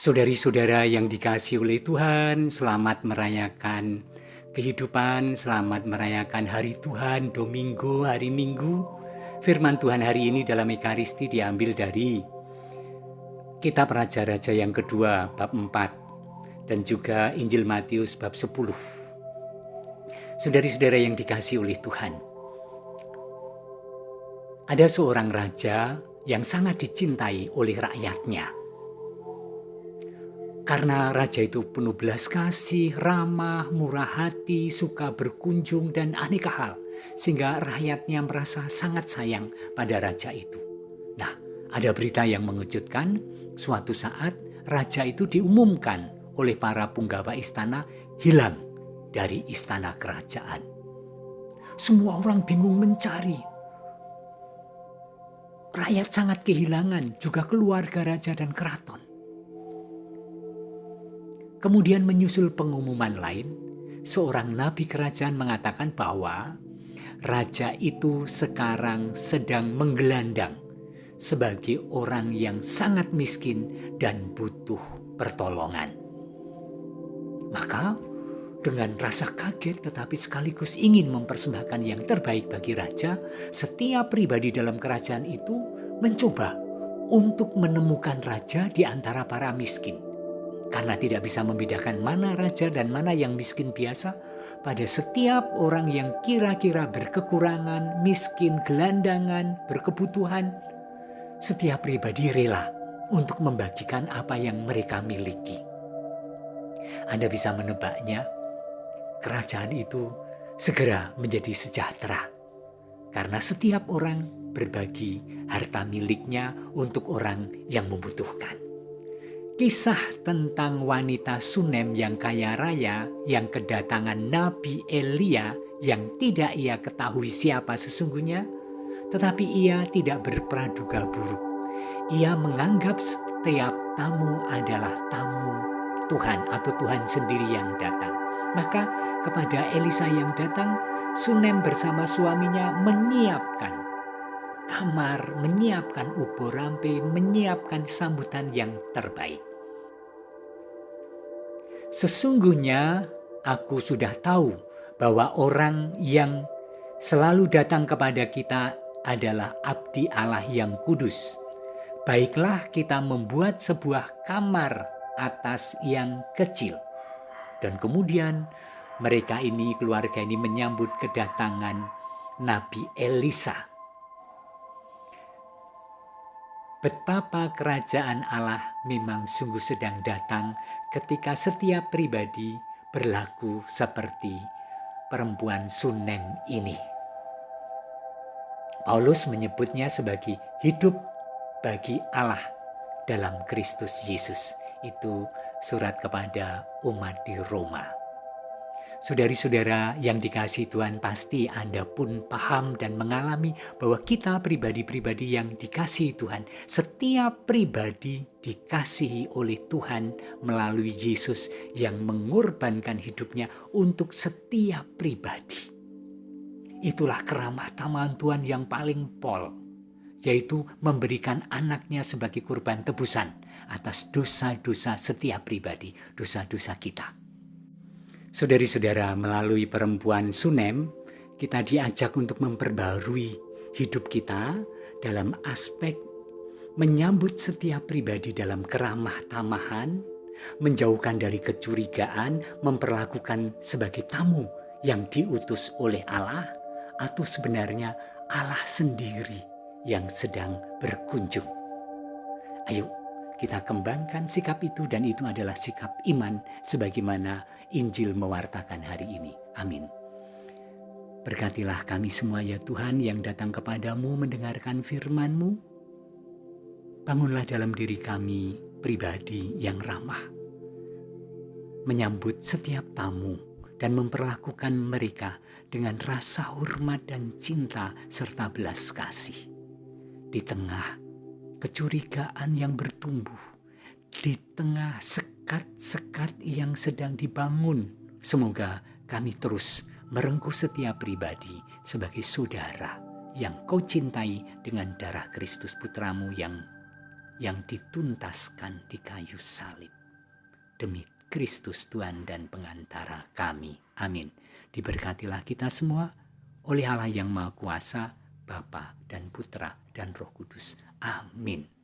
Saudari-saudara yang dikasihi oleh Tuhan, selamat merayakan kehidupan, selamat merayakan hari Tuhan, Domingo, hari Minggu. Firman Tuhan hari ini dalam Ekaristi diambil dari Kitab Raja-Raja yang kedua, bab 4, dan juga Injil Matius bab 10. Saudari-saudara yang dikasihi oleh Tuhan, ada seorang raja yang sangat dicintai oleh rakyatnya. Karena raja itu penuh belas kasih, ramah, murah hati, suka berkunjung, dan aneka hal. Sehingga rakyatnya merasa sangat sayang pada raja itu. Nah, ada berita yang mengejutkan. Suatu saat raja itu diumumkan oleh para punggawa istana hilang dari istana kerajaan. Semua orang bingung mencari. Rakyat sangat kehilangan, juga keluarga raja dan keraton. Kemudian menyusul pengumuman lain, seorang nabi kerajaan mengatakan bahwa raja itu sekarang sedang menggelandang sebagai orang yang sangat miskin dan butuh pertolongan. Maka dengan rasa kaget tetapi sekaligus ingin mempersembahkan yang terbaik bagi raja, setiap pribadi dalam kerajaan itu mencoba untuk menemukan raja di antara para miskin. Karena tidak bisa membedakan mana raja dan mana yang miskin biasa, pada setiap orang yang kira-kira berkekurangan, miskin, gelandangan, berkebutuhan, setiap pribadi rela untuk membagikan apa yang mereka miliki. Anda bisa menebaknya, kerajaan itu segera menjadi sejahtera. Karena setiap orang berbagi harta miliknya untuk orang yang membutuhkan. Kisah tentang wanita Sunem yang kaya raya yang kedatangan Nabi Elia yang tidak ia ketahui siapa sesungguhnya, tetapi ia tidak berpraduga buruk. Ia menganggap setiap tamu adalah tamu Tuhan atau Tuhan sendiri yang datang. Maka kepada Elisa yang datang, Sunem bersama suaminya menyiapkan kamar, menyiapkan ubur rampe, menyiapkan sambutan yang terbaik. Sesungguhnya aku sudah tahu bahwa orang yang selalu datang kepada kita adalah abdi Allah yang kudus. Baiklah kita membuat sebuah kamar atas yang kecil. Dan kemudian mereka ini, keluarga ini menyambut kedatangan Nabi Elisa. Betapa kerajaan Allah memang sungguh sedang datang ketika setiap pribadi berlaku seperti perempuan Sunem ini. Paulus menyebutnya sebagai hidup bagi Allah dalam Kristus Yesus. Itu surat kepada umat di Roma. Saudari-saudara yang dikasihi Tuhan, pasti Anda pun paham dan mengalami bahwa kita pribadi-pribadi yang dikasihi Tuhan, setiap pribadi dikasihi oleh Tuhan melalui Yesus yang mengorbankan hidupnya untuk setiap pribadi. Itulah keramah tamahan Tuhan yang paling pol, yaitu memberikan anaknya sebagai kurban tebusan atas dosa-dosa setiap pribadi, dosa-dosa kita. Saudari-saudara, melalui perempuan Sunem, kita diajak untuk memperbarui hidup kita dalam aspek menyambut setiap pribadi dalam keramah tamahan, menjauhkan dari kecurigaan, memperlakukan sebagai tamu yang diutus oleh Allah, atau sebenarnya Allah sendiri yang sedang berkunjung. Ayo kita kembangkan sikap itu, dan itu adalah sikap iman sebagaimana Injil mewartakan hari ini. Amin. Berkatilah kami semua ya Tuhan yang datang kepadamu mendengarkan firman-Mu. Bangunlah dalam diri kami pribadi yang ramah, menyambut setiap tamu dan memperlakukan mereka dengan rasa hormat dan cinta serta belas kasih. Di tengah kecurigaan yang bertumbuh, di tengah sekat-sekat yang sedang dibangun, semoga kami terus merengkuh setiap pribadi sebagai saudara yang Kau cintai dengan darah Kristus Putramu yang yang dituntaskan di kayu salib. Demi Kristus Tuhan dan pengantara kami. Amin. Diberkatilah kita semua oleh Allah yang Maha Kuasa, Bapa dan Putra dan Roh Kudus. Amin.